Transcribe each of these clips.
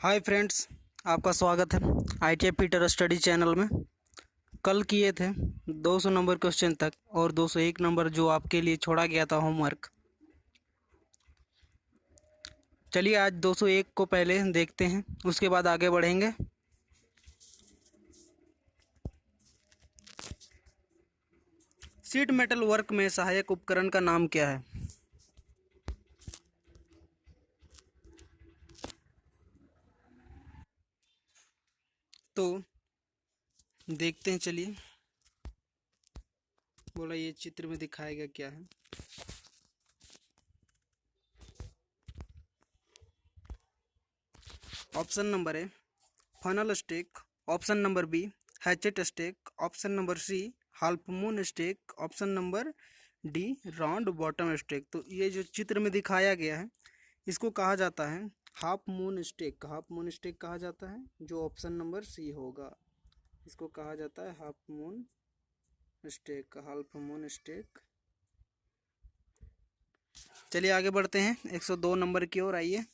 Hi friends, आपका स्वागत है ITI पीटर स्टडी चैनल में। कल किए थे 200 नंबर क्वेश्चन तक और 201 नंबर जो आपके लिए छोड़ा गया था होमवर्क। चलिए आज 201 को पहले देखते हैं, उसके बाद आगे बढ़ेंगे। शीट मेटल वर्क में सहायक उपकरण का नाम क्या है? तो देखते हैं। चलिए, बोला ये चित्र में दिखाया गया क्या है। Option number A funnel stake, option number B hatchet stake, option number C half moon stake, option number D round bottom stake. तो ये जो चित्र में दिखाया गया है इसको कहा जाता है half moon stake. Half moon stake कहा जाता है, जो ऑप्शन नंबर सी होगा। इसको कहा जाता है half moon stake, half moon stake. चलिए आगे बढ़ते हैं 102 नंबर की ओर। आइए,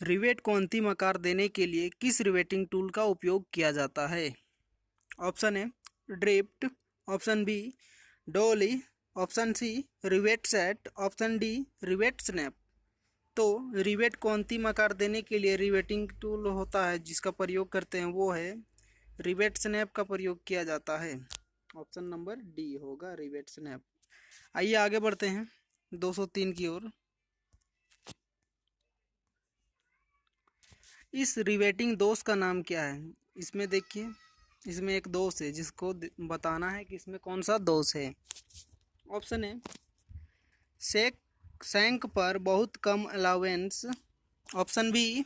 रिवेट को अंतिम आकार देने के लिए किस रिवेटिंग टूल का उपयोग किया जाता है? Option A drift, option B dolly, option C rivet set, option D rivet snap. तो रिवेट को अंतिम आकार देने के लिए रिवेटिंग टूल होता है जिसका प्रयोग करते हैं, वो है रिवेट स्नैप का प्रयोग किया जाता है। ऑप्शन नंबर डी होगा रिवेट स्नैप। आइए आगे बढ़ते हैं 203 की ओर। इस रिवेटिंग दोष का नाम क्या है? इसमें देखिए, इसमें एक दोष है जिसको बताना है कि इसमें कौन सा दोष है। ऑप्शन है सैंक पर बहुत कम अलाउंस, ऑप्शन बी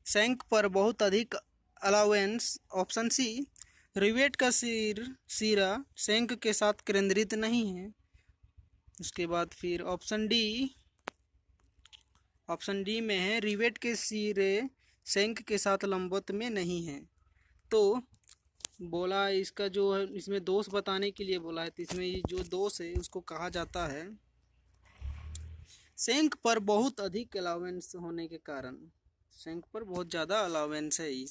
सैंक पर बहुत अधिक अलाउंस, ऑप्शन सी रिवेट का सिरा सैंक के साथ केंद्रित नहीं है। उसके बाद फिर ऑप्शन डी में है रिवेट के सिरे सैंक के साथ लंबवत में नहीं है। तो बोला इसका जो है, इसमें दोष बताने के लिए बोला है, तो इसमें ये जो दोष है उसको कहा जाता है सैंक पर बहुत अधिक अलाउंस होने के कारण। सैंक पर बहुत ज़्यादा अलाउंस है,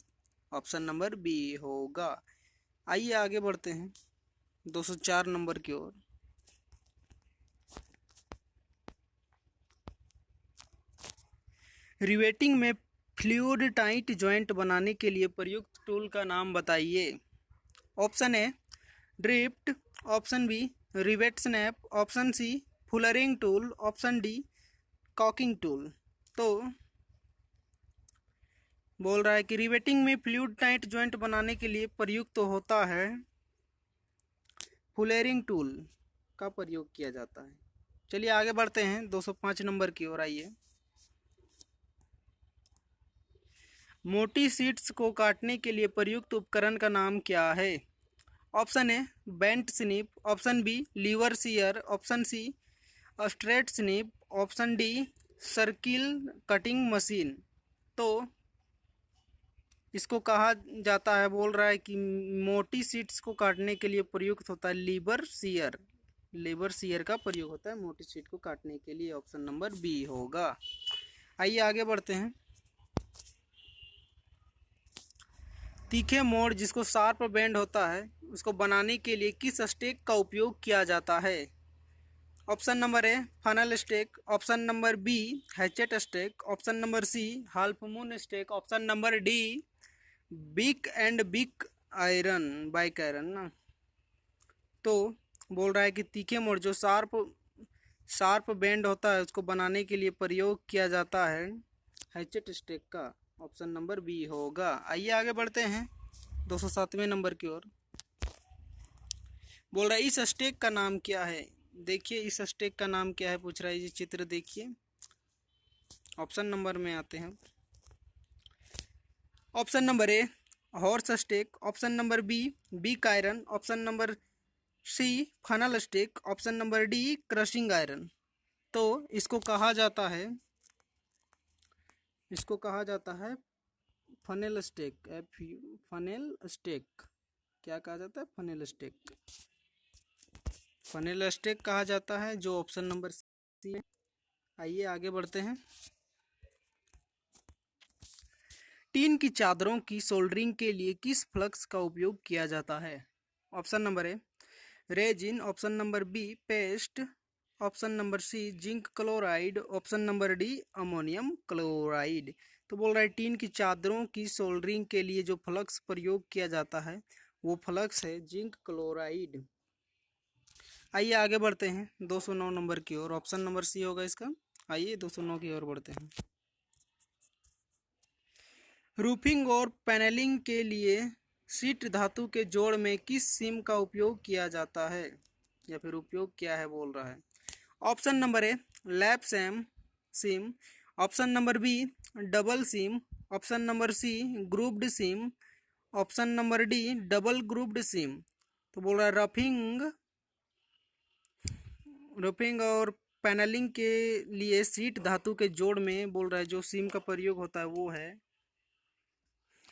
ऑप्शन नंबर बी होगा। आइए आगे बढ़ते हैं 204 नंबर की ओर। रिवेटिंग में फ्लूइड टाइट जॉइंट बनाने के लिए प्रयुक्त टूल का नाम बताइए। Option A drift, option B rivet snap, option C fullering tool, option D caulking tool. तो बोल रहा है कि रिवेटिंग में फ्लूइड टाइट जॉइंट बनाने के लिए प्रयुक्त होता है फुलरिंग टूल का प्रयोग किया जाता है। चलिए आगे बढ़ते हैं 205 नंबर की ओर। आइए, मोटी शीट्स को काटने के लिए प्रयुक्त उपकरण का नाम क्या है? Option A bent snip, option B lever shear, option C straight snip, option D circle cutting machine. तो इसको कहा जाता है, बोल रहा है कि मोटी शीट्स को काटने के लिए प्रयुक्त होता है लीवर सीयर। लीवर सीयर का प्रयोग होता है मोटी शीट को काटने के लिए। ऑप्शन नंबर बी होगा। आइए आगे बढ़ते हैं। तीखे मोड़ जिसको शार्प बेंड होता है उसको बनाने के लिए किस स्टेक का उपयोग किया जाता है? Option number A funnel stake, option number B hatchet stake, option number C half moon stake, option number D big and big iron, bike iron ना। तो बोल रहा है कि तीखे मोड़ जो शार्प बेंड होता है उसको बनाने के लिए प्रयोग किया जाता है हैचेट स्टेक का। ऑप्शन नंबर बी होगा। आइए आगे बढ़ते हैं 207वें नंबर की ओर। बोल रहा है इस स्टेक का नाम क्या है? देखिए इस स्टेक का नाम क्या है पूछ रहा है। ये चित्र देखिए, ऑप्शन नंबर में आते हैं। Option number A horse stake, option number B big iron, option number C funnel stake, option number D crushing iron. तो इसको कहा जाता है फनेल स्टेक। फनेल स्टेक क्या कहा जाता है? फनेल स्टेक कहा जाता है, जो ऑप्शन नंबर आइए आगे बढ़ते हैं। टीन की चादरों की सोल्डरिंग के लिए किस फ्लक्स का उपयोग किया जाता है? Option number A resin, option number B paste, option number C zinc chloride, option number D ammonium chloride. तो बोल रहा है टीन की चादरों की सोल्डरिंग के लिए जो फ्लक्स प्रयोग किया जाता है वो फ्लक्स है जिंक क्लोराइड। आइए आगे बढ़ते हैं 209 नंबर की ओर। ऑप्शन नंबर सी होगा इसका। आइए 209 की ओर बढ़ते हैं। रूफिंग और पैनलिंग के लिए शीट धातु के जोड़ में किस सीम का उपयोग किया जाता है या फिर उपयोग किया है बोल रहा है। Option number A lap seam seam, option number B double seam, option number C grooved seam, option number D double grooved seam. तो बोल रहा है रफिंग और पैनलिंग के लिए शीट धातु के जोड़ में बोल रहा है जो सीम का प्रयोग होता है वो है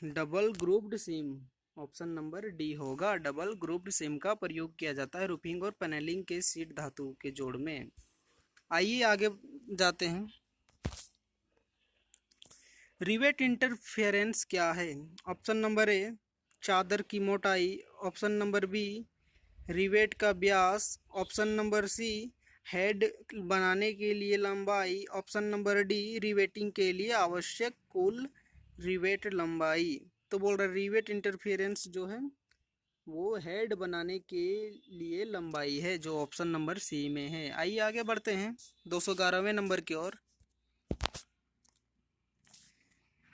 double grooved seam. Option number D होगा, डबल ग्रुप्ड सीम का प्रयोग किया जाता है रूफिंग और पैनलिंग के शीट धातु के जोड़ में। आइए आगे जाते हैं। रिवेट इंटरफेरेंस क्या है? ऑप्शन नंबर ए चादर की मोटाई, ऑप्शन नंबर बी रिवेट का व्यास, ऑप्शन नंबर सी हेड बनाने के लिए लंबाई, ऑप्शन नंबर डी रिवेटिंग के लिए आवश्यक कुल रिवेट लंबाई। तो बोल रहा है रिवेट इंटरफेरेंस जो है वो हेड बनाने के लिए लंबाई है, जो ऑप्शन नंबर सी में है। आइए आगे बढ़ते हैं 211वें नंबर की ओर।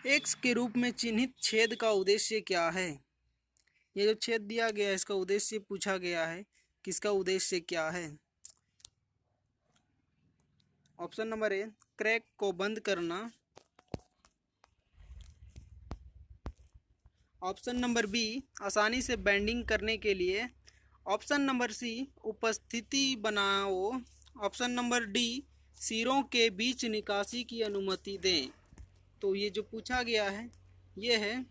एक्स के रूप में चिन्हित छेद का उद्देश्य क्या है? ये जो छेद दिया गया है इसका उद्देश्य पूछा गया है, किसका उद्देश्य क्या है? ऑप्शन नंबर ए क्रैक को बंद करना, ऑप्शन नंबर बी आसानी से बेंडिंग करने के लिए, ऑप्शन नंबर सी उपस्थिति बनाओ, ऑप्शन नंबर डी सिरों के बीच निकासी की अनुमति दें। तो ये जो पूछा गया है ये है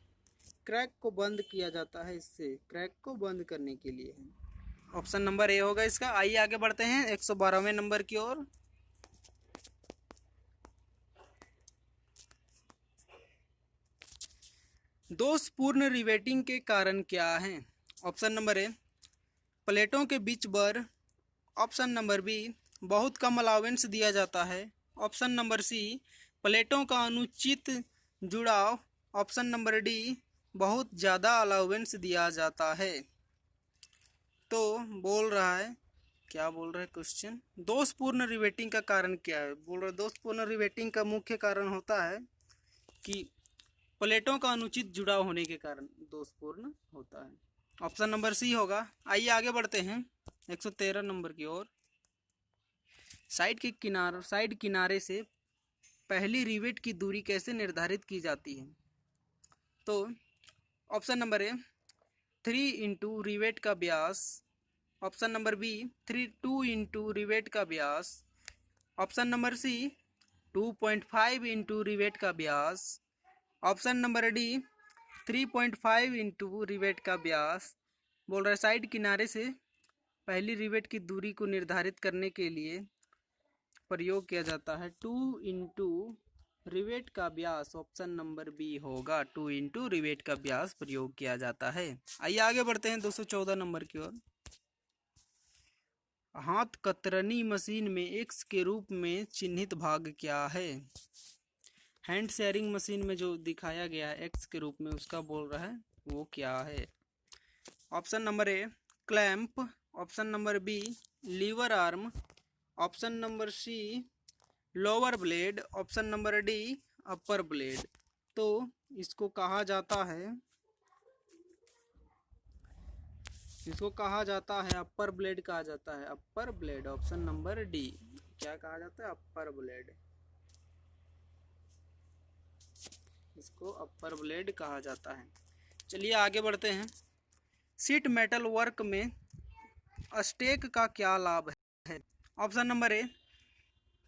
क्रैक को बंद किया जाता है, इससे क्रैक को बंद करने के लिए है। ऑप्शन नंबर ए होगा इसका। आइए आगे बढ़ते हैं 112वें नंबर की ओर। दोषपूर्ण रिवेटिंग के कारण क्या है? ऑप्शन नंबर ए प्लेटों के बीच बर, ऑप्शन नंबर बी बहुत कम अलाउंस दिया जाता है, ऑप्शन नंबर सी प्लेटों का अनुचित जुड़ाव, ऑप्शन नंबर डी बहुत ज़्यादा अलाउंस दिया जाता है। तो बोल रहा है क्या बोल रहा है क्वेश्चन, दोषपूर्ण रिवेटिंग का कारण क्या है? बोल रहा है दोषपूर्ण रिवेटिंग का मुख्य कारण होता है कि प्लेटों का अनुचित जुड़ाव होने के कारण दोषपूर्ण होता है। ऑप्शन नंबर सी होगा। आइए आगे बढ़ते हैं 113 नंबर की ओर। साइड किनारे से पहली रिवेट की दूरी कैसे निर्धारित की जाती है? तो option number A 3 into rivet का व्यास, option number B 2 into rivet का व्यास, option number C 2.5 into rivet का व्यास, option number D 3.5 into rivet का व्यास। बोल रहा है साइड किनारे से पहली रिवेट की दूरी को निर्धारित करने के लिए प्रयोग किया जाता है 2 इंटू रिवेट का व्यास। ऑप्शन नंबर बी होगा, 2 इंटू रिवेट का व्यास प्रयोग किया जाता है। आइए आगे बढ़ते हैं 214 नंबर की ओर। हाथ कतरनी मशीन में एक्स के रूप में चिन्हित भाग क्या है? हैंड शेयरिंग मशीन में जो दिखाया गया है एक्स के रूप में उसका बोल रहा है वो क्या है? Option number A clamp, option number B lever arm, option number C lower blade, option number D upper blade. तो इसको कहा जाता है अपर ब्लेड कहा जाता है, अपर ब्लेड। ऑप्शन नंबर डी क्या कहा जाता है? अपर ब्लेड। इसको अपर ब्लेड कहा जाता है। चलिए आगे बढ़ते हैं। शीट मेटल वर्क में स्टेक का क्या लाभ है? ऑप्शन नंबर ए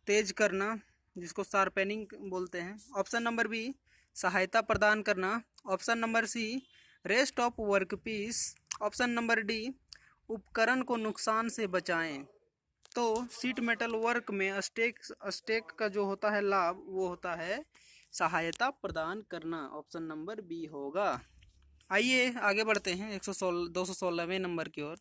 तेज करना, जिसको शार्पनिंग बोलते हैं, ऑप्शन नंबर बी सहायता प्रदान करना, option number C rest of work piece, option number D उपकरण को नुकसान से बचाएं। तो शीट मेटल वर्क में स्टेक का जो होता है लाभ वो होता है सहायता प्रदान करना। ऑप्शन नंबर बी होगा। आइए आगे बढ़ते हैं 216वें नंबर की ओर।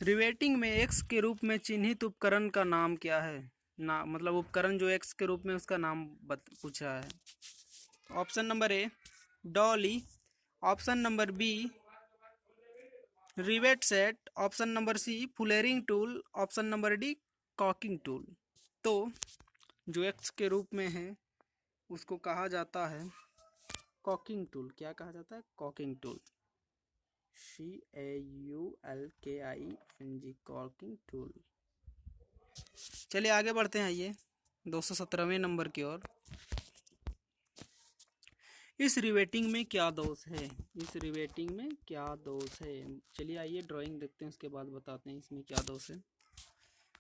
रिवेटिंग में एक्स के रूप में चिन्हित उपकरण का नाम क्या है? ना मतलब उपकरण जो एक्स के रूप में उसका नाम पूछा है। Option number A dolly, option number B rivet set, option number C fullering tool, option number D caulking tool. तो जो एक्स के रूप में है उसको कहा जाता है कॉकिंग टूल। क्या कहा जाता है? Caulking tool. CAULKING caulking tool. चलिए आगे बढ़ते हैं। आइए 217वें नंबर की ओर। इस रिवेटिंग में क्या दोष है? इस रिवेटिंग में क्या दोष है? चलिए आइए ड्राइंग देखते हैं, उसके बाद बताते हैं इसमें क्या दोष है।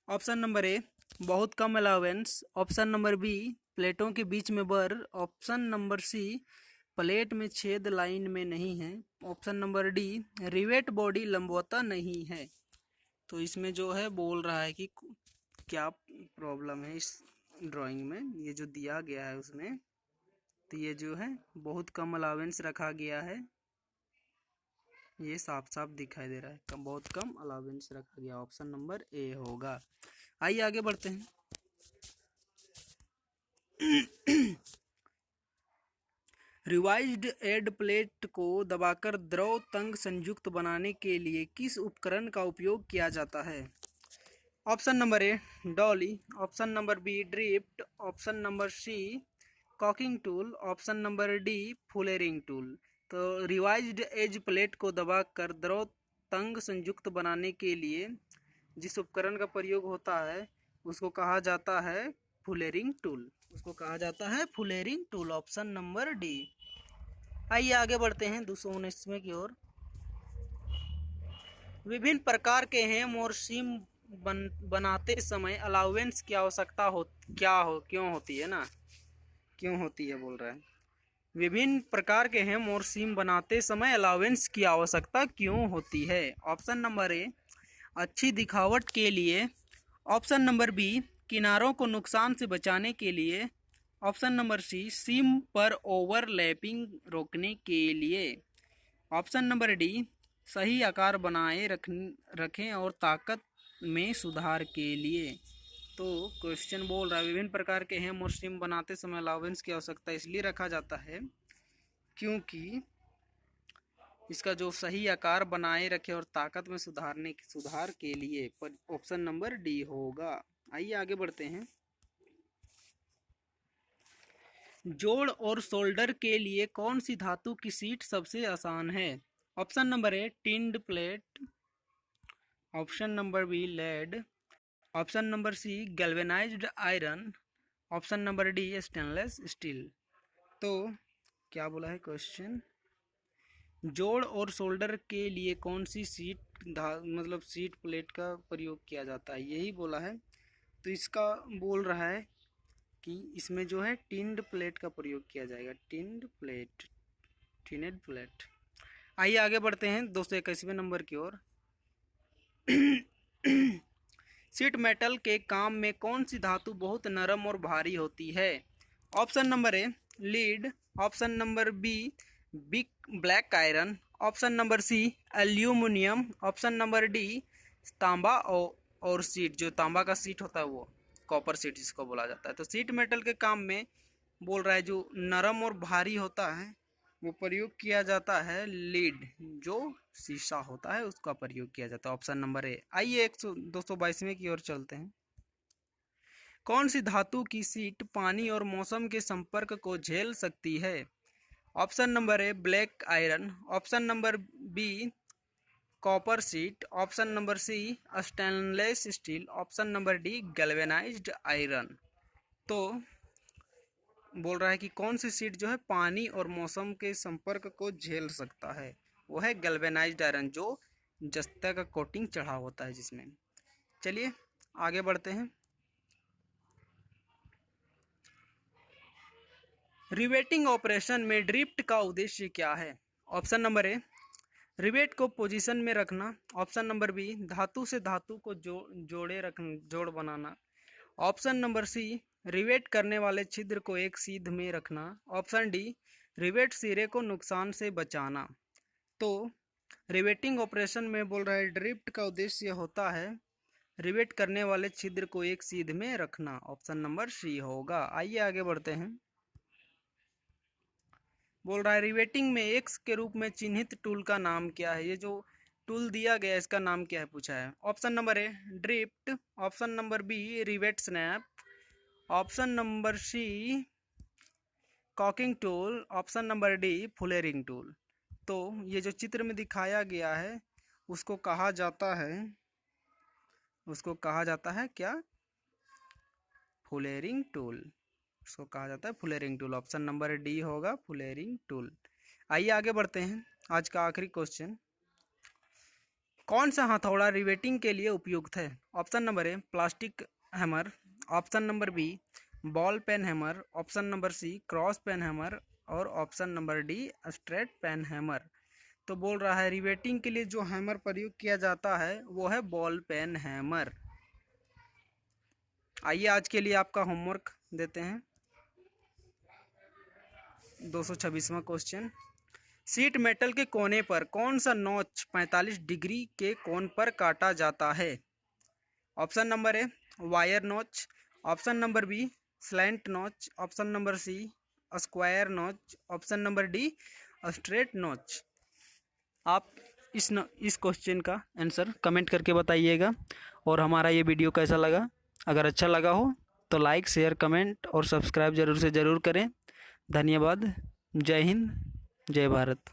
ऑप्शन नंबर ए बहुत कम अलाउंस, ऑप्शन नंबर बी प्लेटों के बीच में बर, ऑप्शन नंबर सी प्लेट में छेद लाइन में नहीं है, option number D rivet body लंबवता नहीं है। तो इसमें जो है बोल रहा है कि क्या प्रॉब्लम है इस ड्राइंग में, ये जो दिया गया है उसमें। तो ये जो है बहुत कम अलाउंस रखा गया है, ये साफ साफ दिखाई दे रहा है, बहुत कम अलाउंस रखा गया। ऑप्शन नंबर ए होगा। आइए आगे बढ़ते हैं। रिवाइज्ड एड प्लेट को दबाकर द्रव तंग संयुक्त बनाने के लिए किस उपकरण का उपयोग किया जाता है? Option number A dolly, option number B drift, option number C caulking tool, option number D fullering tool. तो रिवाइज्ड एज प्लेट को दबाकर द्रव तंग संयुक्त बनाने के लिए जिस उपकरण का प्रयोग होता है उसको कहा जाता है फुलेरिंग टूल। उसको कहा जाता है fullering tool. Option number D. आइए आगे बढ़ते हैं 219वें की ओर। विभिन्न प्रकार के हेम और सीम बनाते समय अलाउंस की आवश्यकता क्यों होती है ना? क्यों होती है बोल रहा है। विभिन्न प्रकार के हेम और सीम बनाते समय अलाउंस की आवश्यकता क्यों होती है? ऑप्शन नंबर ए अच्छी दिखावट के लिए, ऑप्शन नंबर बी किनारों को नुकसान से बचाने के लिए, ऑप्शन नंबर सी सीम पर ओवरलैपिंग रोकने के लिए, ऑप्शन नंबर डी सही आकार बनाए रखें और ताकत में सुधार के लिए। तो क्वेश्चन बोल रहा है विभिन्न प्रकार के हेम और सीम बनाते समय अलाउंस की आवश्यकता इसलिए रखा जाता है क्योंकि इसका जो सही आकार बनाए रखे और ताकत में सुधार के लिए। ऑप्शन नंबर डी होगा। आइए आगे बढ़ते हैं। जोड़ और सोल्डर के लिए कौन सी धातु की सीट सबसे आसान है? Option number A tinned plate, option number B lead, option number C galvanized iron, option number D stainless steel. तो क्या बोला है क्वेश्चन? जोड़ और सोल्डर के लिए कौन सी मतलब सीट प्लेट का प्रयोग किया जाता है, यही बोला है। तो इसका बोल रहा है कि इसमें जो है टिन्ड प्लेट का प्रयोग किया जाएगा। टिनेड प्लेट। आइए आगे बढ़ते हैं 221वें नंबर की ओर। शीट मेटल के काम में कौन सी धातु बहुत नरम और भारी होती है? Option number A lead, option number B black iron, option number C aluminium, option number D तांबा और सीट, जो तांबा का सीट होता है वो कॉपर सीट जिसको बोला जाता है। तो सीट मेटल के काम में बोल रहा है जो नरम और भारी होता है वो प्रयोग किया जाता है लीड, जो शीशा होता है उसका प्रयोग किया जाता है। ऑप्शन नंबर ए। आइए 222वें की ओर चलते हैं। कौन सी धातु की सीट पानी और मौसम के संपर्क को झेल सकती है? Option number A black iron, option number B copper sheet, option number C stainless steel, option number D galvanized iron. तो बोल रहा है कि कौन सी सीट जो है पानी और मौसम के संपर्क को झेल सकता है, वो है गैल्वेनाइज्ड आयरन, जो जस्ता का कोटिंग चढ़ा होता है जिसमें। चलिए आगे बढ़ते हैं। रिवेटिंग ऑपरेशन में ड्रिफ्ट का उद्देश्य क्या है? ऑप्शन नंबर ए रिवेट को पोजीशन में रखना। ऑप्शन नंबर बी, धातु से धातु को जोड़ बनाना। ऑप्शन नंबर सी, रिवेट करने वाले छिद्र को एक सीध में रखना। ऑप्शन डी, रिवेट सिरे को नुकसान से बचाना। तो रिवेटिंग ऑपरेशन में बोल रहा है ड्रिफ्ट का उद्देश्य होता है रिवेट करने वाले छिद्र को एक सीध में रखना। ऑप्शन नंबर सी होगा। आइए आगे बढ़ते हैं। बोल रहा है रिवेटिंग में एक्स के रूप में चिन्हित टूल का नाम क्या है। ये जो टूल दिया गया है इसका नाम क्या है पूछा है। Option number A, drift. Option number B, rivet snap. Option number C, caulking tool. Option number D, fullering tool. तो ये जो चित्र में दिखाया गया है उसको कहा जाता है क्या, फुलेरिंग टूल। उसको कहा जाता है fullering tool. Option number D होगा फुलेरिंग टूल। आइए आगे बढ़ते हैं। आज का आखिरी क्वेश्चन, कौन सा हथौड़ा रिवेटिंग के लिए उपयुक्त है। Option number A, plastic hammer. Option number B, ball peen hammer. Option number C, cross peen hammer. और option number D, straight peen hammer. तो बोल रहा है रिवेटिंग के लिए जो हैमर प्रयोग किया जाता है वो है बॉल पेन हैमर। आइए आज के लिए आपका होमवर्क देते हैं। 226वां क्वेश्चन, शीट मेटल के कोने पर कौन सा नॉच 45 डिग्री के कोण पर काटा जाता है। Option number A, wire notch. Option number B, slant notch. Option number C, square notch. Option number D, straight notch. आप इस क्वेश्चन का आंसर कमेंट करके बताइएगा। और हमारा ये वीडियो कैसा लगा, अगर अच्छा लगा हो तो लाइक, शेयर, कमेंट और सब्सक्राइब ज़रूर से ज़रूर करें। धन्यवाद। जय हिंद, जय भारत।